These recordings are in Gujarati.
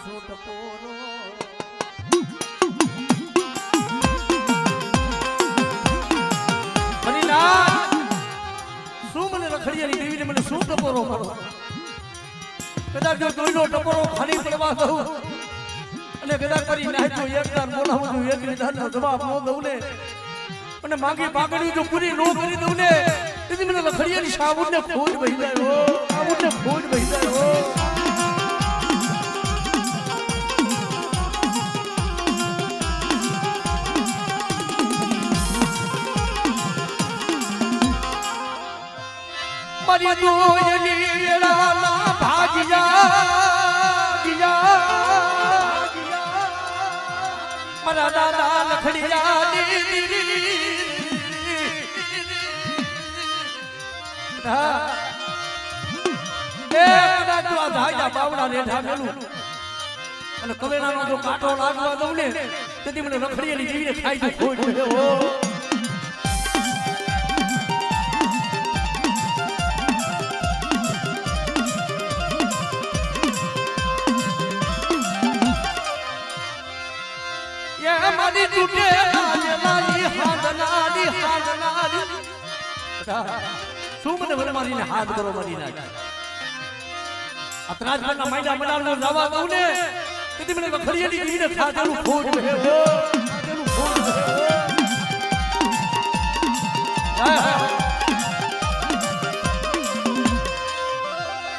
શું ટપોરો શું મને રખડિયાની દેવીને મને શું ટપોરો મારો કદાચ જો કોઈનો ટપોરો ખાલી પડવા દઉં અને કદાચ કરી નાખજો એકદાન બોલાવું છું એક વિધાનનો જવાબ ન દઉં ને અને માંગી પાગડી જો પૂરી ન કરી દઉં ને તેથી મને રખડિયાની સાબુને ફોજ વહી જાય સાબુને ફોજ વહી જાય મારી દોયલી વેળાના ભાગિયા મારા દાદા લખડિયા બાવડા રેઠા મેલું અને કવેરાનો જો કાંટો લાગવા દઉં ને તેથી મને રખડિયાની જીવીને ખાઈ દઉં ખોટ મારી તૂટે મારી હાંદનારી શું મને વર મારીને હાથ કરો મારી નાખ અતરાજ ના માયડા મડાનો જવા દઉં ને તેથી મને વખડિયાની જીવીને ખાધેલું ખોટ ખાધેલું ખોટ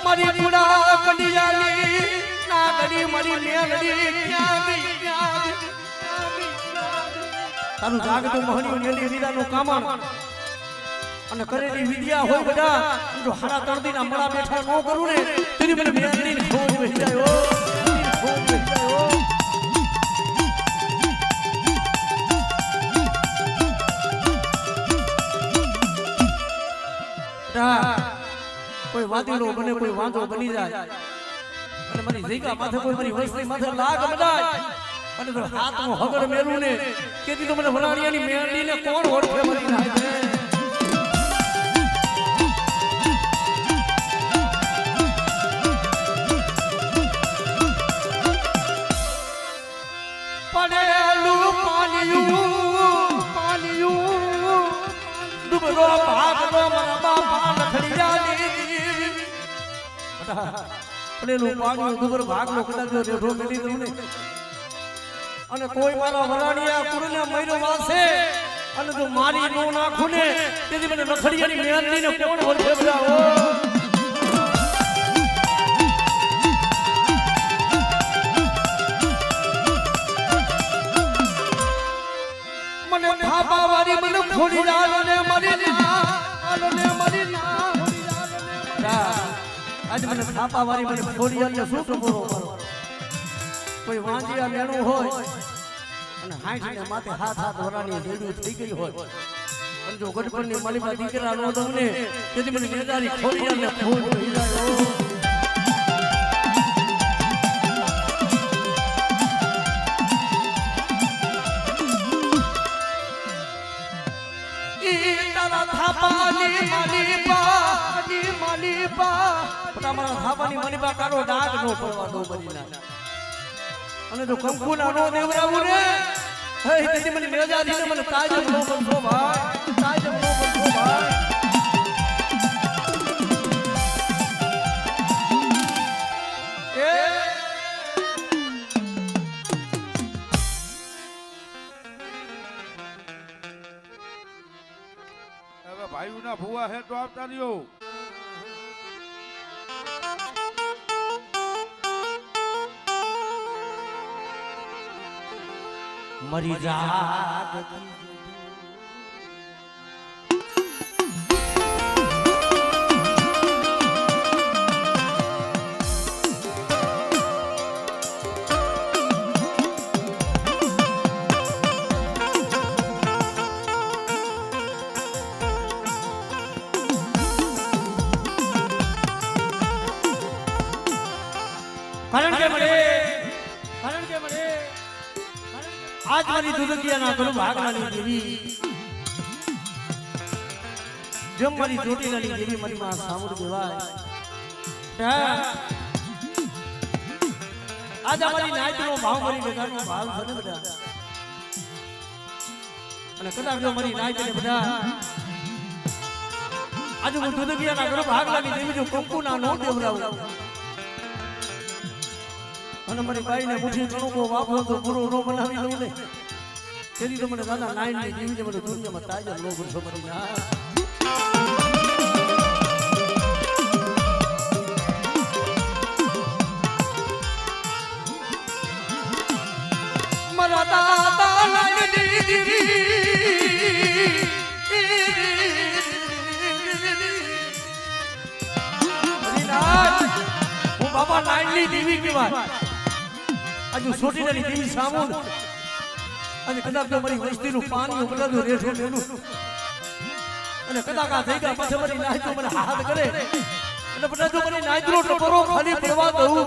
મારી ગુડા કડિયાની નાગડી મારી મેલડી ક્યાં ગઈ તારું જાગતું મહણિયું નેલી વિદાનું કામણ અને કરેલી વિદ્યા હોય બધા જો હારા તળદીના મળા બેઠા ન કરું ને તેની મને મેલડીને ખોજ વહી જાય ખોજ વહી જાય કોઈ વાદીલો બને કોઈ વાંધો બની જાય અને મારી જગ્યા માથે કોઈ મારી વસ્તી માથે લાગ બધાય અને તો હાથનો હગડ મેલું ને કેતી તો મને વલાણિયાની મેરડીને કોણ ઓળખે મરી નાખે પડેલું પાલિયું ડૂબરો ભાગનો મારા બાપા લખડિયાની પડેલું પાલિયું ડૂબરો ભાગનો કદાચ જો રેઢો મેલી દઉં ને અને કોઈ મારા વરાડિયા કુરને મૈરો વાસે અને જો મારી નો નાખું ને તેથી મને રખડિયાની મેરડીને કોણ ઓળખે બધા મને થાપા વાળી મને ખોડી લાલને મરી ના આજ મને થાપા વાળી મને ખોડી લાલને શું ટપોરો મારો કોઈ વાંજિયા લેણું હોય અને હાંઠને માથે હાથ વરાની દેડું થઈ ગઈ હોય અને જો ગઢપણની માલિકા દીકરા નો દઉં ને તેથી મને મેદારી ખોડિયાને ફોજ વહી જાય તારા થાપાની માલિપા તમારા થાપાની માલિપા કારો ડાગ નો પડવા દો બની ના અને જો કંકુના નો દેવરાવું ને હે તેથી મને મેજાદીને મને તાજમ નો બનતો ભાઈ તાજમ નો બનતો ભાઈ હવે ભાઈઓના ભુવા હે તો આપતા રહ્યો મરી જાગ आज मारी दुर्गिया ना करू भाग वाली देवी जब मारी जोटी वाली देवी मारी मां सामुर देवाय આજ અમારી નાયતનો ભાવ મારી ગગાનો ભાવ છે ને બધા અને કદાચ જો મારી નાયતને બધા આજે હું દુદગિયાના ઘર ભાગ લાગી દેવી જો કંકુના નો દેવરાવ અને મારી બાઈને મુઠી કણકો વાપરો તો પૂરો નો બનાવી લઉં ને તેથી તો મને દાદા નાઈન ની દેવી મને દુનિયામાં તાજા નો બનશો મારી ના મારા દાદા નાઈન દેવી હું બાબા નાઈન ની દેવી કહેવાય આજુ સોટીની દેવી સામું અને કદાચ જો મારી વસ્તીનું પાણી ઉકળાતું રેઠું લેલું અને કદાચ આ થઈ ગયા પછી મારી નાઈતો મને હાથ કરે અને બધા જો મને નાઈતનો ટપરો ખાલી પડવા દઉં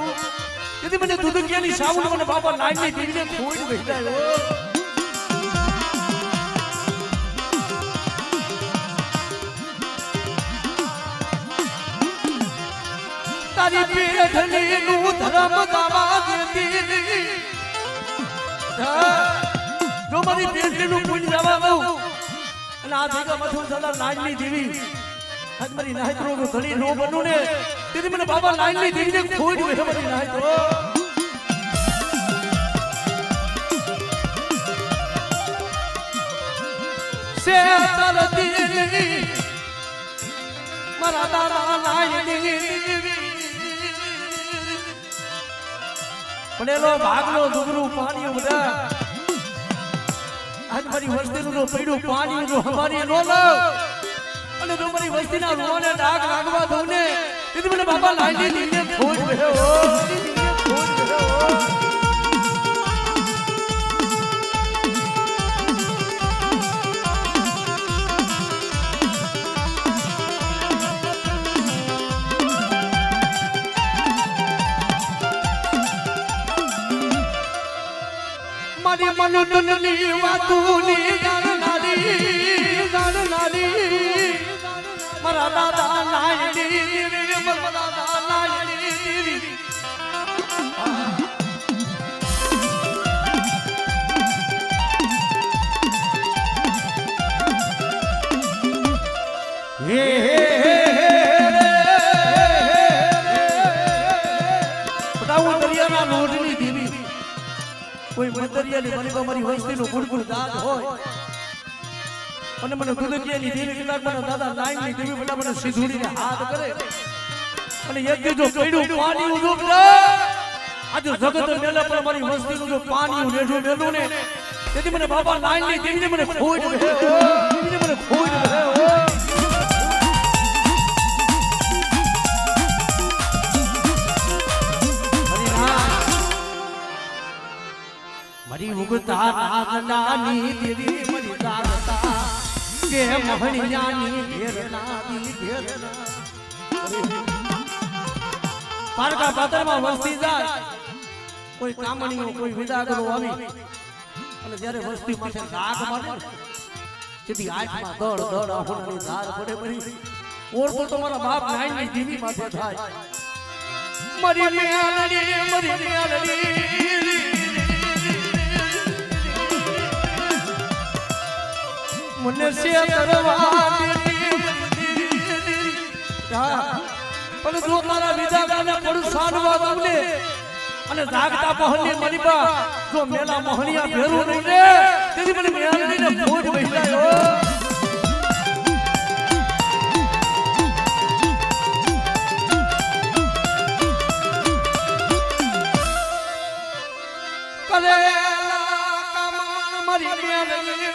તેથી મને દુદકિયાની સામું મને બાબા નાઈનની દેવીને ખોઈ બેઠાયો તારી પેઠની નું ધર્મ દાવા દેતી જો મારી પેઠનું પુણ્ય જવા દઉં અને આ ભેગા મથું સદા નાઈનની દેવી આજ મારી નાયત્રો નું ધણી નો બનું ને તેથી મને બાબા નાઈનની દેવીને ખોઈ બેઠો મારી નાયત્રો સે તરતી મારા દાદા નાઈનની પડેલો ભાગનો દુગરું પાણી બધા આજ મારી વસ્તીનું જો પડ્યું પાણી જો હમારી નો લો અને જો મારી વસ્તીના રૂવાને ડાઘ લાગવા દઉં ને તેથી મને બાબા લાઈની દીને ખોજ બેહો મારી મનની વાતુની જાણનારી મારા દાદા નાયની મારા દાદા નાયની હે પટાવું દરિયાના લોટની દેવી કોઈ મંદરિયાની મને મારી વસ્તીનું ગુડગુડ દાદ હોય અને મને દુદકિયાની દેવી કલાક મને દાદા નાઈનની દેવી બધા મને સિધુડીને હાથ કરે અને એક જો પડ્યું પાણી ઉજો આજે જગત મેલે પર મારી વસ્તીનું જો પાણી રેઠું મેલું ને તેથી મને બાબા નાઈનની દેવીને મને ખોઈ દેવીને મને ખોઈ દે મારી ઉગતા નાની દેવી મારી દાગતા કે મહણિયાની ઘેરનાની ઘેરના પારકા પાતરમાં વસ્તી જાય કોઈ કામણીઓ કોઈ વિદાગરો આવી અને જ્યારે વસ્તી માથે દાગ મારે તેથી આંખમાં દળ દળ ahonaની ધાર પડે મરી ઓર તો મારા બાપ નાઈનની દેવી માથે થાય મરી મેલડી મને સે કરવાની પણ જો તારા વિદાગાને પડસાનવા દઉને અને જાગતા પહલની મરીબા જો મેલા મોહણિયા ભેરું નહીં રે તેથી મને મેલડીને ખોજ બેસાયો કરેલા કમાન મરી મેલડી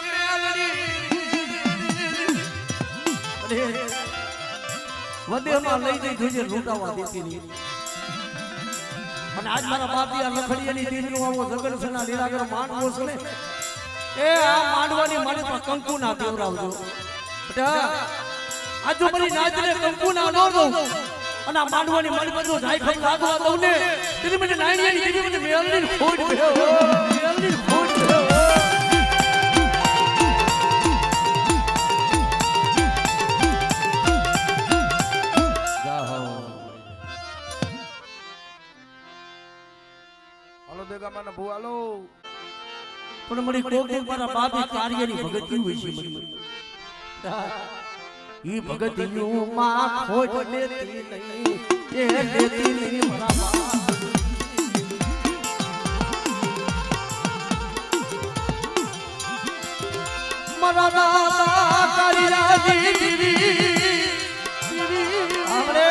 વદેમાં લઈ જઈ જોજે લૂંટાવા દેતી નહીં અને આજ મારા બાપિયા લખડિયાની દીકરીનો આવો જગલસના લીલાગર માંડવો છે ને એ આ માંડવાની મારી પર કંકુ ના દેવરાવજો બેટા આજ જો મારી નાચને કંકુ ના નો દઉં અને આ માંડવાની મારી પર જો જાય ખમ લાગવા દઉં ને તેથી મને નાઈની દીકરી મને મેલની ખોટ ભયો મેલની ખોટ ભયો હાલો દેગા મને ભૂવા હાલો. પણ મળી કોક કોક મારા બાપી કાર્યની ભગતી હોય છે મળી ઈ ભગતીનું માં ખોટ લેતી નહીં એ લેતી નહીં મારા બાપ મારા દાદા કારિયાજી દીવી આપણે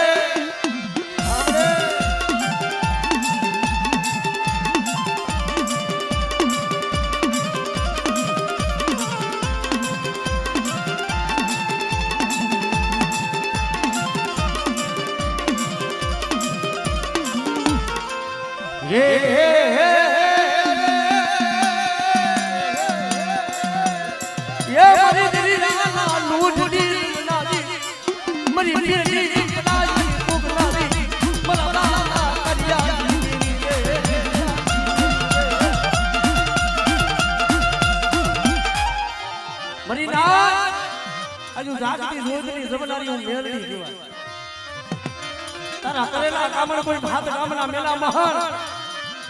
તારા કરેલા કામણ કોઈ ભાત ગામના મેલા મહાન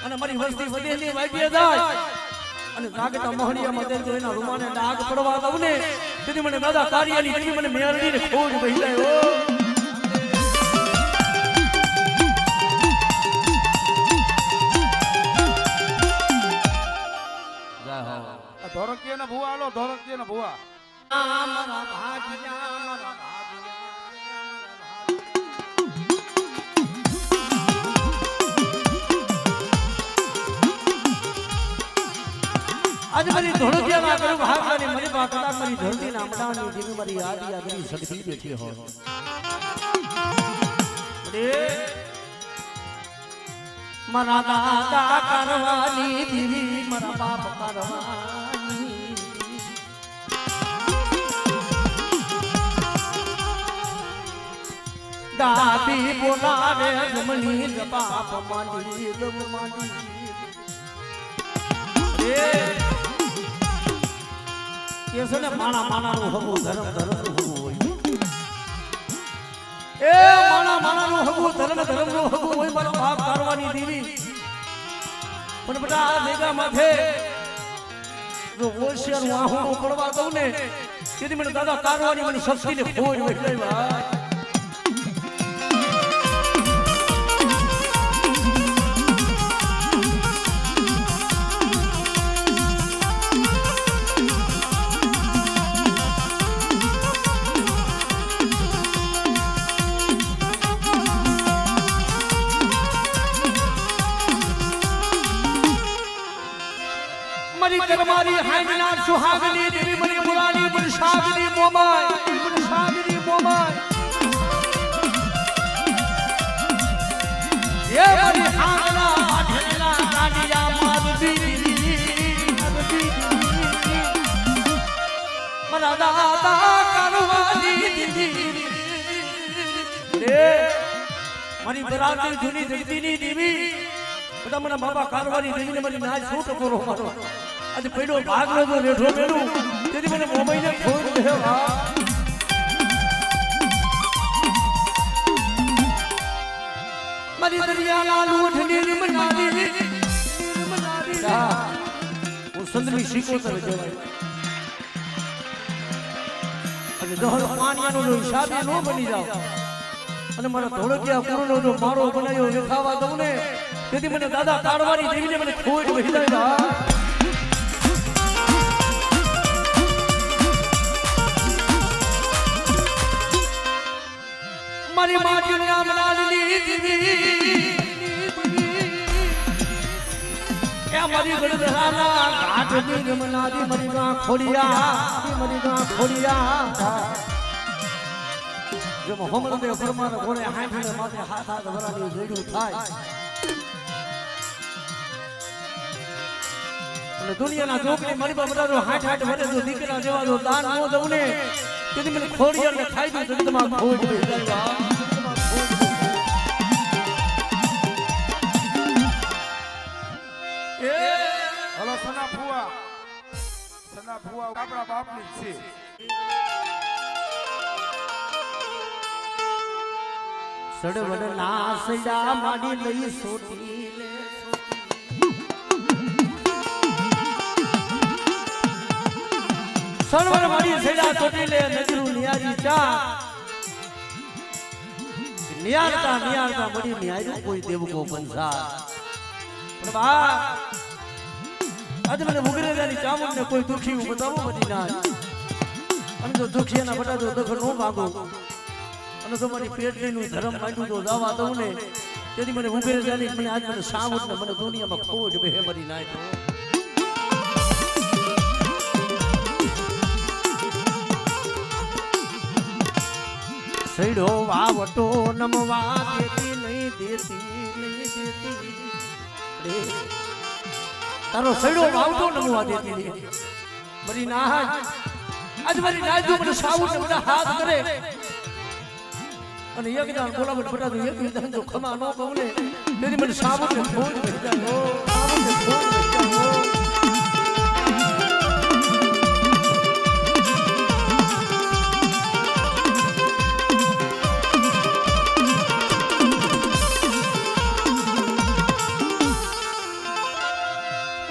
અને મારી વસ્તી વધેલી વાગ્યે જાય અને જાગતા મહણિયામાં દેજો એના રૂમાને ડાઘ પડવા દઉં ને તેથી મને દાદા કાર્યની તેથી મને મેરડીને ખોજ બહી જાય ધોરકીયા ના ભૂવા હાલો ધોરકીયા ના ભૂવા મારા ભાગ્યા મારા आज मेरी धोड़किया ना करूं भागने मेरी बात कदा मेरी धरती नामडानी देवी मेरी आदि आदि शक्ति बैठी हो रे मरा दादा करवानी देवी मरा बाप करवानी दादी बोलावे जमनी बाप मांडी दम मांडी કેસે ને માણા માણાનું હગું ધર્મ ધર્મનું હગું હોય એ માણા માણાનું હગું ધર્મ ધર્મનું હગું હોય મારો બાપ કારવાની દેવી પણ બેટા આ ભેગા માથે જો ઓશિયાનું આહું પડવા દઉં ને તેથી મને દાદા કારવાની મને શક્તિને ખોજ વહી ભાઈ मारी हाइना सुहागनी देवी मनी मुरानी मुनशागनी मोमाय मुनशागनी मोमाय ये मरी हागना आठना काटिया मारदी मरा दादा करवानी देवी रे मरी बराती जूनी जगतीनी देवी बड़ा मना बाबा कारवानी देवी ने मरी नाच छूट करो मारो आज पेड़ो भाग लो जो रेठो मेलू तेरी मैंने मोबाइल ने खोल दे वाह मरी दरिया लालू उठनी निर्मलादी दा वो संदली शिको तर जवाय અને દહર પાણીનો જો હિસાબે નો બની જાવ અને મારા ધોળકિયા પૂરનો જો મારો બનાયો દેખાવા દઉં ને તેથી મને દાદા કાઢવાની દેવીને મને ખોટ વહી જાય મારી માટી નામ લાલની દેવી એ મારી ગળધરાના ઘાટની રમનાદી મારી ગા ખોડિયા જો મોહમ્મદ દે ફરમાન ઘોડે હાંઠે માથે હાથ હાથ ભરાની જોડ્યું થાય અને દુનિયાના જોકની મારી બાબડા જો હાથ હાથ ભરે જો દીકરા જેવા જો દાન નો દઉં ને તેથી મને ખોડિયાને ખાઈ દઉં જગતમાં ખોજ વહી જાય હલો સના ફુવા આપણા બાપની છે સડવડ ના સડા માડી લઈ સોટી લે સર્વર મારી છેડા ચોટી લે નજરું નિયારી ચા નિયારતા નિયારતા મળી નિયાર્યું કોઈ દેવકો બંસા પણ બા આજ મને મુગરેજાની ચામુંડ ને કોઈ દુખી હું બતાવું બધી ના અને જો દુખિયાના બટા જો દખ નો ભાગો અને તો મારી પેટલીનું ધર્મ માંડ્યું તો દાવા દઉં ને તેથી મને મુગરેજાની મને આજ મને સામુંડ ને મને દુનિયામાં ખોજ બે મરી નાય તો સૈડો વાવટો નમવા દેતી નહીં દેતી તારો સૈડો વાવટો નમવા દેતી નહીં મારી નાજ આજ મારી નાજ મને સાવું ને બધા હાથ કરે અને એક દાન બોલાવે બટા તો એક દાન જો ખમા નો કહું ને તેથી મને સાવું ને ફોન ભેજા હો સાવું ને ફોન ભેજા હો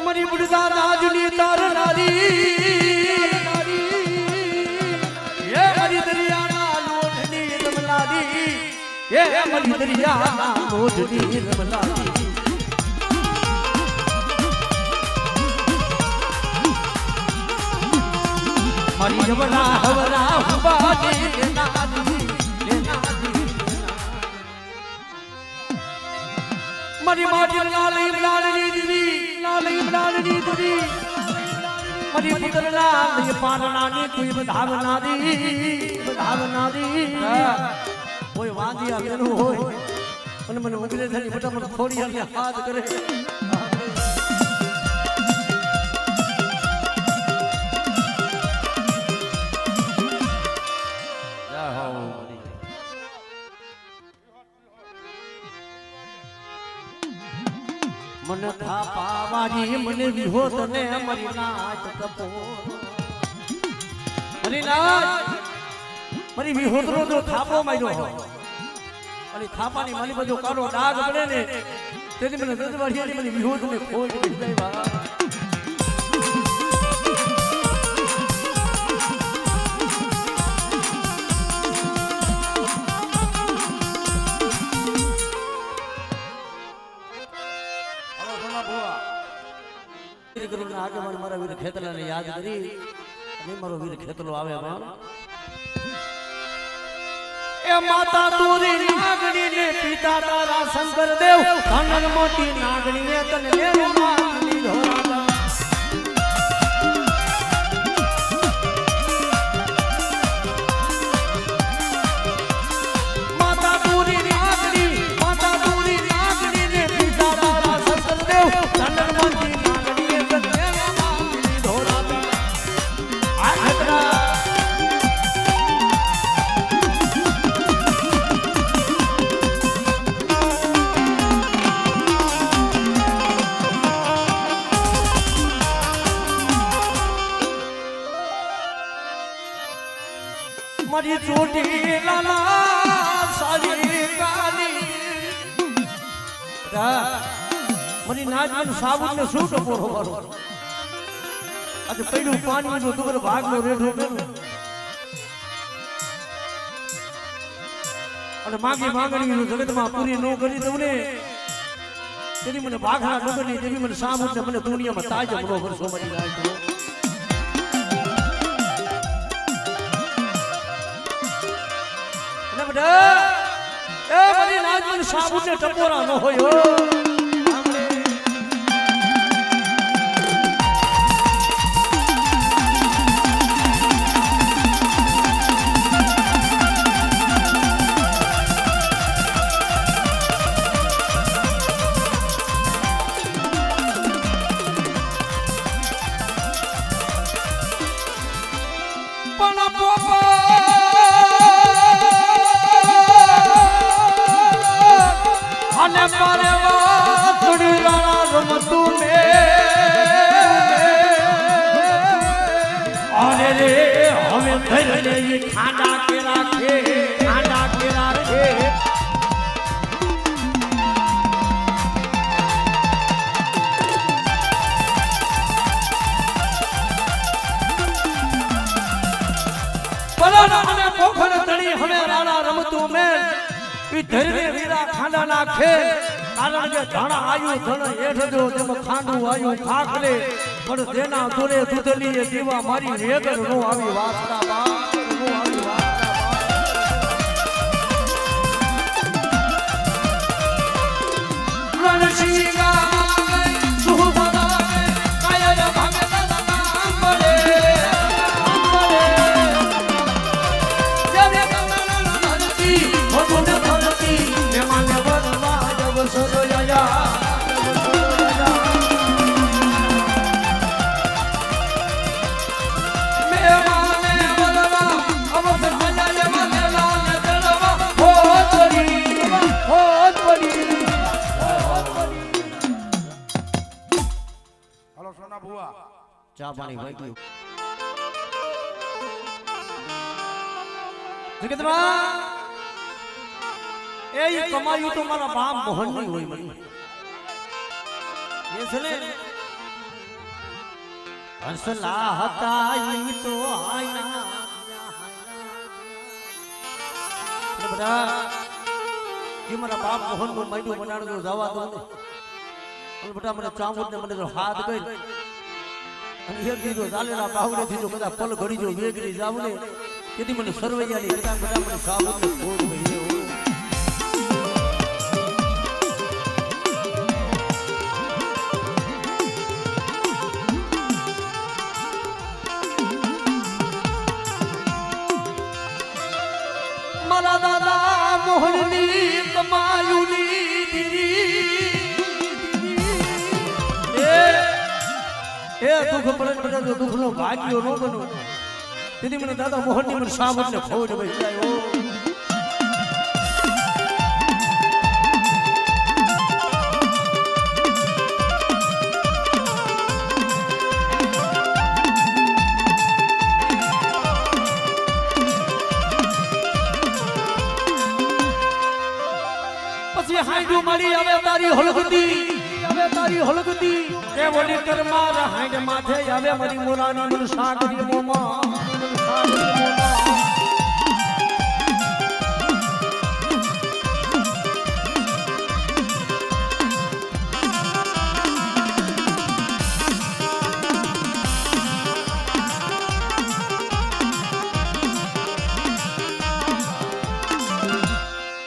મરી બુડદા રાજની તારનારી એ મરી દરિયાના લોઢની રમલાડી એ મરી દરિયાના લોઢની રમલાડી મરી જવના હવરા હુબાડી લેનાડી મરી માટી લાલી લાલી દીદી લાલી દીદી મરી પુત્રના લઈ પારણાની કોઈ વધાવના દી કોઈ વાંધિયા મેનું હોય અને મને ઉગરે થઈને ફટાફટ થોડી અને હાથ કરે મને થાપા વાળી મને વિહો તને મરી નાચ કપોર મરી નાચ મરી વિહોતરો જો થાપો માર્યો અને થાપાની માલી બધો કાળો ડાઘ પડે ને તેથી મને દદવાડિયાની મને વિહોત ને ખોજ થઈ જાય આગળ મારા વીર ખેતલાને યાદ કરી અને મારો વીર ખેતલો આવે માં એ માતા તુરી નાગણી ને પિતા તારા શંકર દેવ ધનન મોટી નાગણી ને તને લેરો માની ધોરા માતા તુરી નાગણી ને પિતા તારા શંકર દેવ ધનન મોટી મારી ચોટી લાલા સારી કાલી મારી નાચ મને સાબુન ને શું ટપોરો મારો આજે પહેલું પાણી નો દુગર ભાગ નો રેઢો મેલું અને માગી માંગણી નું જગતમાં પૂરી ન કરી દઉં ને તેથી મને ભાગના નગર ની દેવી મને સાબુન ને મને દુનિયામાં તાજ મનો વર્ષો મળી જાય એ બધી નાચ મને સાબુન ને ટપોરા ન હોય અને મારે વાતડી રાણા રમતું ને અરે રે હવે ધરને ઈ ખાડા કે રાખે ઈ ધરને વીરા ખાંડા નાખે કારણ કે ધણ આયુ ધણ હેઠ જો તેમ ખાંડું આયુ ખાખલે પણ તેના દોરે દૂધલી એ દીવા મારી વેગર નો આવી વાસડા બા નો આવી વાસડા રણશીગા સુહબરા કાયા ભગત નામ પડે જવે કમળન ધરતી ભગુન ધરતી મેમાન વરવા જવ સરોયા હલો સોના ભુવા ચા પાણી ભાઈ ગયું જગતમાં એ કમાયું તો મારા બાપ મોહનની હોય મને એ છે ને હસલા હતા ઈ તો આયા એ બધા કે મારા બાપ મોહન નું માયડું બનાડો જવા દો ને અને બધા મને ચામુંડ ને મને જો હાથ ગઈ અને એક દીધો ચાલેલા બાવડે થી જો કદા પલ ઘડી જો વેગરી જાવ ને તેથી મને સરવૈયાની કદા બધા મને સાબુત ને ફોડ ગઈ મારા દાદા મોહનની કમાયુની એ દુઃખ પડે બધા દુઃખ નો ભાગ્યો નો બનો તેથી મને દાદા મોહનની મને સાબત ને ખોડ ભાઈ જાય પછી હાંડું મારી આવે તારી હલગતી એ વળી કર માર હાંડ માથે આવે મારી મોરાની મન સાગરી મોમા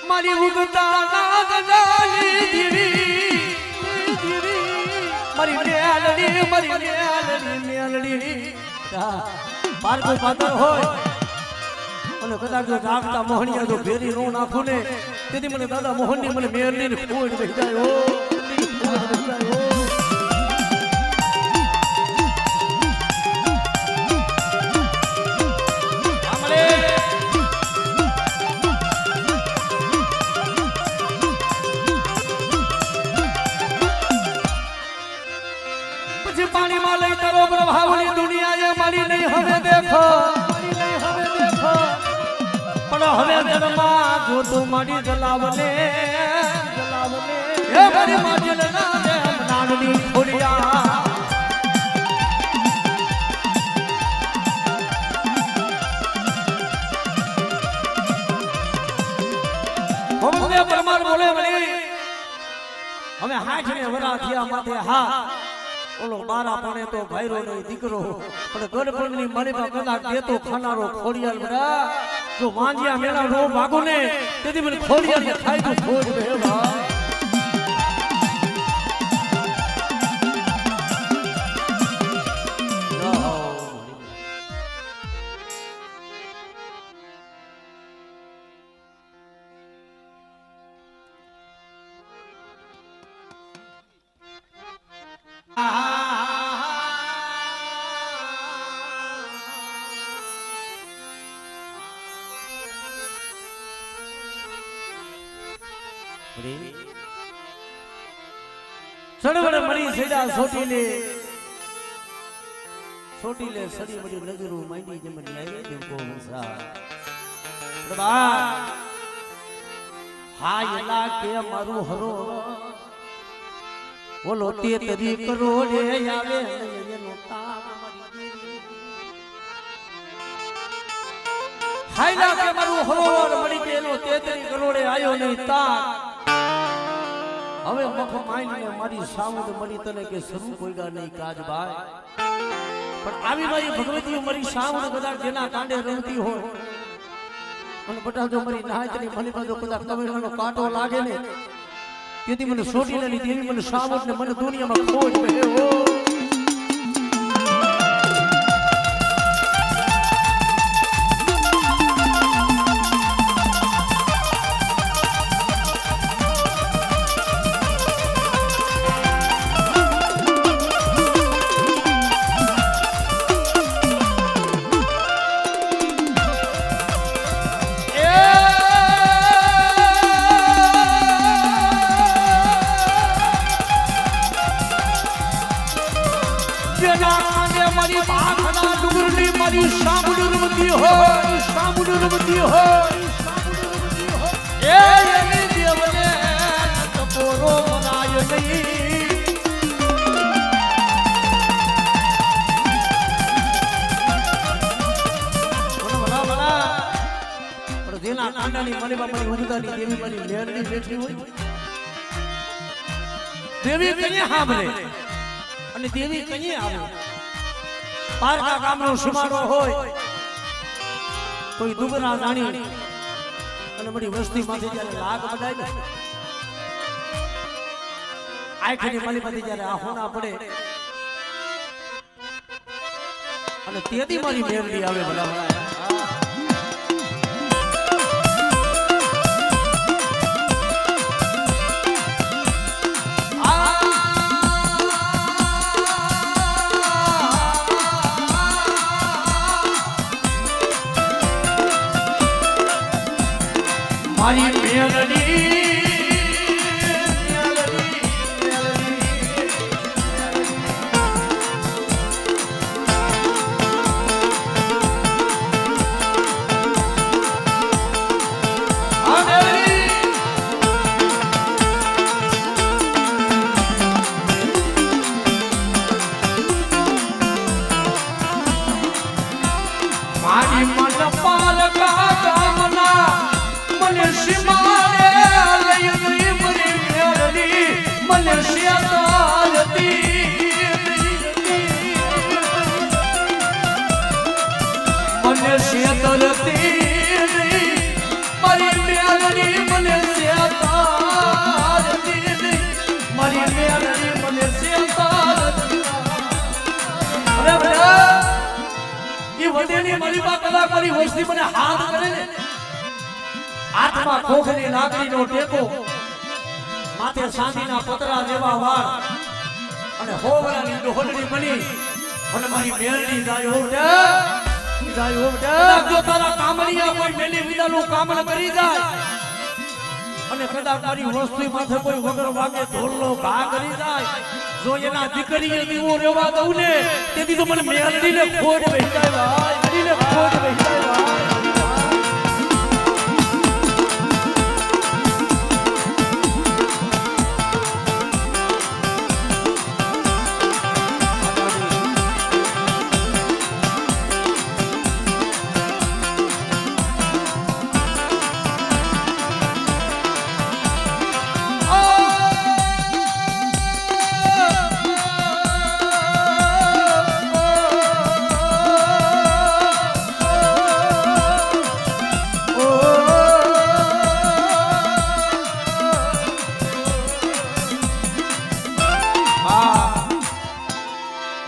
મારી ઉગતા નાગડાલી દીવી મારી મેલડી બારકો પાતર હોય અને કદાચ જો જાગતા મોહણિયા જો ભેરી નો નાખું ને તેથી મને દાદા મોહનની મને મેલડી ને ફોડ બેસી જાય પાણી માં લઈ તારો પ્રભાવની દુનિયા એ મારી નહીં હવે દેખો પણ હવે જન્મા જો તું મારી જલાવને એ મારી માજલ ના દે નાનની ખોડિયા હમને પરમાર બોલે વળી હવે હાથ ને વરા થયા માથે હા ઓલો મારા પાણે તો ભાઈરો નહીં દીકરો પણ ગડપણની મારી કદાચ દેતો ખાનારો ખોડિયાલ બડા જો વાંજિયા મેળા નો ભાગો ને તેથી મને ખોડિયાલ ને ખાઈ તો ખોડ બે ભાઈ સડવડે મળી સેડા સોટીલે સડી મળી નજરો માંડી જેમ ન્યાય જેમ કો હંસા પ્રભા હાય લાગે મારું હરો બોલો તે તરી કરોડે આવે એનો તાપ મારી ખાઈલા કે મારું હરોવર મળી ગયેલો 33 કરોડે આયો નહીં તાર હવે મખ માઈને મારી સાઉન્ડ મળી તને કે શરૂ કોઈગા નહીં કાજ ભાઈ પણ આવી મારી ભગવતી મારી સાઉન્ડ કદાચ જેના કાંડે રમતી હોય અને બટા જો મારી નાયતની મને બાજુ કદાચ કમેલાનો કાંટો લાગે ને તેથી મને છોડી ને લીધી એવી મને સાઉન્ડ ને મને દુનિયામાં ખોજ પડે હો મારી બાખના ડુંગરની મારી સામું રમતી હોય સામું રમતી હોય એ એની દેવને તપોરો બનાય નહીં બના બના પણ જેના કાંડાની મારી બાપાની ઉગતાની દેવી મારી મેરડી બેઠી હોય દેવી કઈ સાંભળે અને દેવી કઈ આવે પારકા ગામનો સુમારો હોય કોઈ દુગના જાણી અને બધી વસ્તી માંથી જ્યારે લાગ બધાય ને આખીની માલી માંથી જ્યારે આહોના પડે અને તેથી મારી મેરડી આવે ભલા ભલા મારી મેલડી મારી મન પાલકા ગામના મને શિમારે લઈ ગઈ મારી મેરડી મને શિયાતારતી મને શિયાતારતી મારી મેરડી મને શિયાતારતી મારી મેરડી મને શિયાતારતી અરે બડા ઈ વડેની મારી બા કલા કરી વસ્તી મને હાથ કરે ને હાથમાં ખોખની લાકડીનો ટેકો માથે સાંધીના પતરા જેવા વાળ અને હોવરાની ડોહલડી બની અને મારી મેરડી ગાય હોવડા જો તારા કામળિયા કોઈ મેલી વિદાનું કામ ન કરી જાય અને કદાચ મારી વસ્તુ માથે કોઈ વગર વાગે ઢોલનો ઘા કરી જાય જો એના દીકરીએ દીવો રેવા દઉં ને તેથી તો મને મેરડીને ખોટ બેસાય ભાઈ મેરડીને ખોટ બેસાય ભાઈ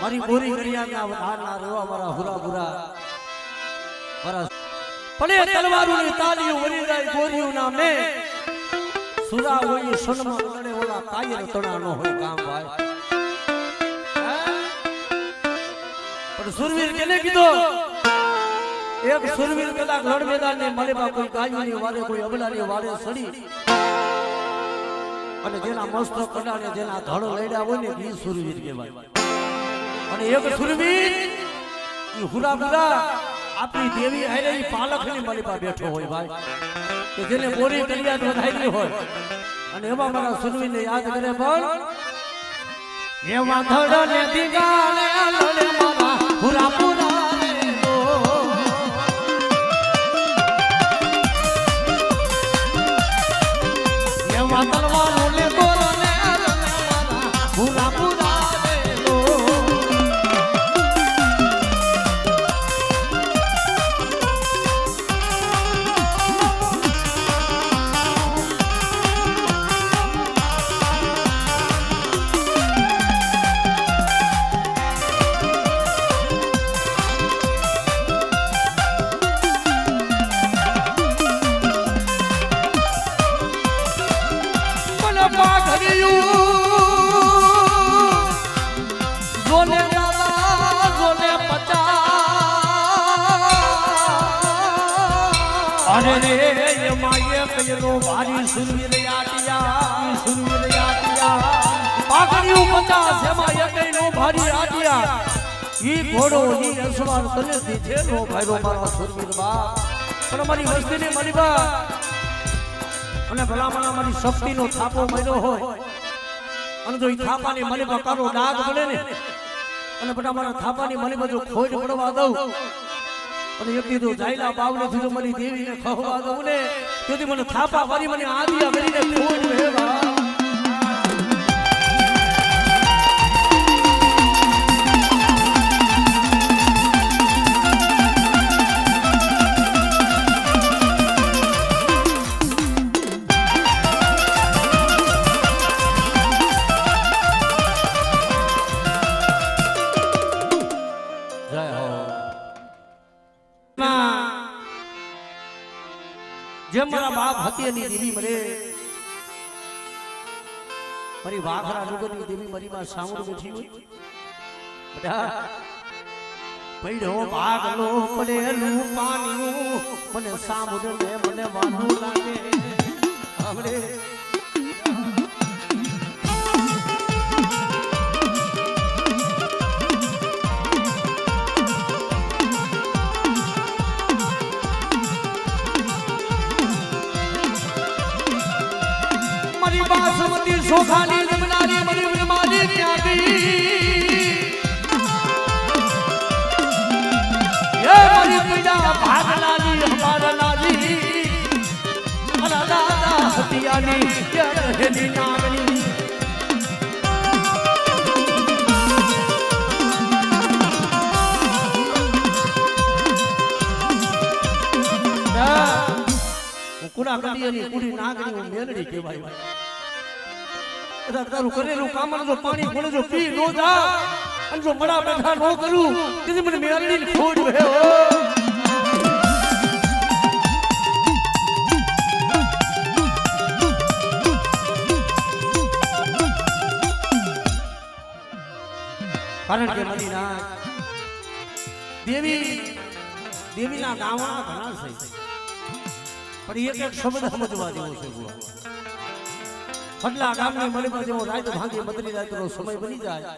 મારી બોરી કરિયાના વહારના રેવા મારા હુરા ભુરા મારા પડે તલવારોની તાલીઓ વરી જાય ગોરીઓ ના મે સુરા હોય સન્માન કરે ઓલા કાયર તણા નો હોય કામ ભાઈ પણ સુરવીર કેને કીધો એક સુરવીર કદાચ રણ મેદાન ને મળે બા કોઈ ગાયની વારે કોઈ અબલાની વારે સડી અને જેના મસ્તક કડાને જેના ધડ લડ્યા હોય ને ઈ સુરવીર કહેવાય અને એક સુરવીર ઈ હુરા બુરા આપણી દેવી આરે ઈ પાલખની માલિપા બેઠો હોય ભાઈ કે જેને બોરી કરિયાત વધાઈ હોય અને એમાં મારા સુરવીરને યાદ કરે પણ એવા ધડ ને દીગાલે લડે મારા હુરા બુરા રે ઓ જોને દાદા જોને પચા અરે રે માયે કયનો ભારી સુરવીર આટિયા પાકડ્યું 50 એમાં એકનો ભારી આટિયા ઈ ઘોડો ઈ અસવાર તને દીધેલો ભાઈરો મારા સુરવીર બા પણ મારી વસ્તીને મારી બા અને ભલામણા મારી શક્તિનો થાપો મળ્યો હોય અને જો ઈ થાપાની મને બકારો ડાગ પડે ને અને બધા મારા થાપાની મને બધું ખોટ પડવા દઉં અને એક દીધું જાયલા બાવને દીધું મારી દેવીને ખવવા દઉં ને તેથી મને થાપા મારી મને આદિયા કરીને ખોટ વેવા જેમ મારા બાપ હતી એની દેવી મરે મારી વાઘરા ડુંગરની દેવી મારી માં સામું બેઠી હોય બધા પડ્યો ભાગલો પડેલું પાણીનું મને સાંભળે મને વાંધો લાગે આપણે बासमती सोखानी जमनारी मरी माली क्यादी ये मरी पिता भागलानी हमारा लाली अला दादा हतियानी ये रहनी नागनी कुड़ा कडियानी कुड़ी नागनी वो मेलड़ी केवाय તારું કરેલું કામ જો પાણી કોને જો પી નો જા અને જો મડા બેઠા નો કરું તેથી મને મેરડી ખોડ ભયો કારણ કે મદીના દેવીના ગામમાં ઘણા છે પણ એક એક શબ્દ સમજવા જેવો છે ફટલા ગામની મલીમાં જેવો રાત ભાંગી બદલી રાતનો સમય બની જાય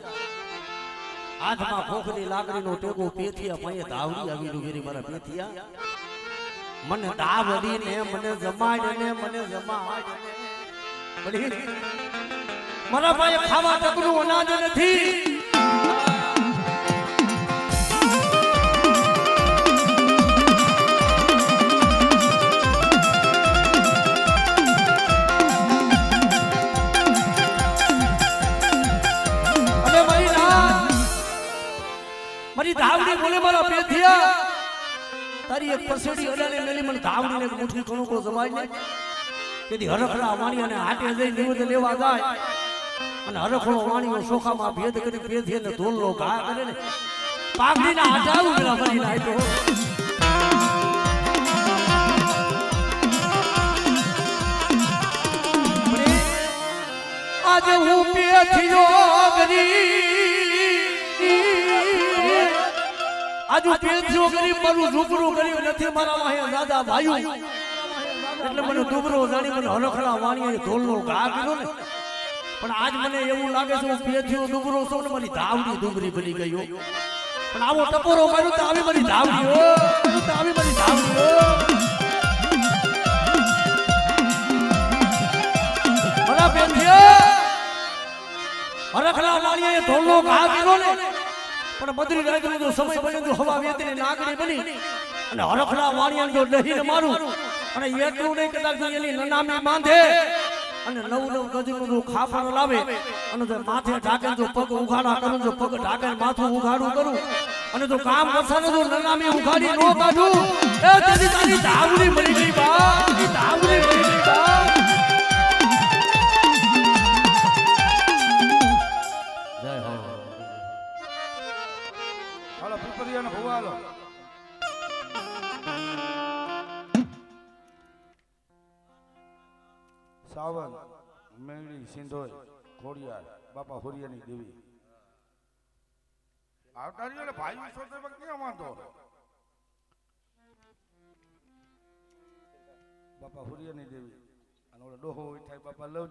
હાથમાં ખોખની લાકડીનો ટેકો પેથિયા પાયે ધાવડી આવી ડુગેરી મારા પેથિયા મને દાવડીને મને જમાડને મને જમાડ મારા પાસે ખાવા તકનું અનાજ નથી મારી ધાવડી બોલે મારા પેથિયા તારી એક પરસેડી અડાને મેલી મને ધાવડીને એક મુઠ્ઠી ઘણું કો જમાય ને તેથી હરખડા વાણીયાને હાટે જઈ નિવેદ લેવા જાય અને હરખડો વાણીઓ સોખામાં ભેદ કરી પેથિયાને ધોલનો ઘા કરે ને પાઘડીના હાટાવું પેલા મરી નાખ્યો આજે હું પેથિયો ગરી આજુ પેથિયો ગરીબ મારું ઝૂપડું ગરીબ નથી મારા વાહે દાદા ભાઈઓ એટલે મને ડુબરો જાણી મને હરખડા વાણીએ ઢોલનો ઘા કર્યો ને પણ આજ મને એવું લાગે છે હું પેથિયો ડુબરો છું ને મારી ધાવડી ડુબરી બની ગયો પણ આવો ટપોરો માર્યો તો આવી મારી ધાવડી હો તો આવી મારી ધાવડી હો મારા પેથિયો હરખડા વાણીએ ઢોલનો ઘા કર્યો ને પણ બદરી રાતનો જો સમય બન્યો તો હવા વેતીને નાગણી બની અને હરખડા વાણિયાને જો દહીને મારું અને એટલું નહીં કદાચ એની નનામી બાંધે અને નવ ગજનું જો ખાફણ લાવે અને જો માથે ઢાકે જો પગ ઉઘાડા કરું જો પગ ઢાકે માથું ઉઘાડું કરું અને જો કામ કરસાને જો નનામી ઉઘાડી નો કાઢું એ તેથી તારી ધાવડી મળી ગઈ બા ઈ ધાવડી મળી ગઈ બા જય હો હાલો પીપરિયાનો ભવા હાલો સાવન મેળી સિંધોય ખોડિયાર બાપા હોરિયાની દેવી આવતા રહ્યો એટલે ભાઈ છો તો એમાં ક્યાં વાંધો બાપા હુરિયાની દેવી અને ઓલો ડોહો હોય થાય બાપા લવજી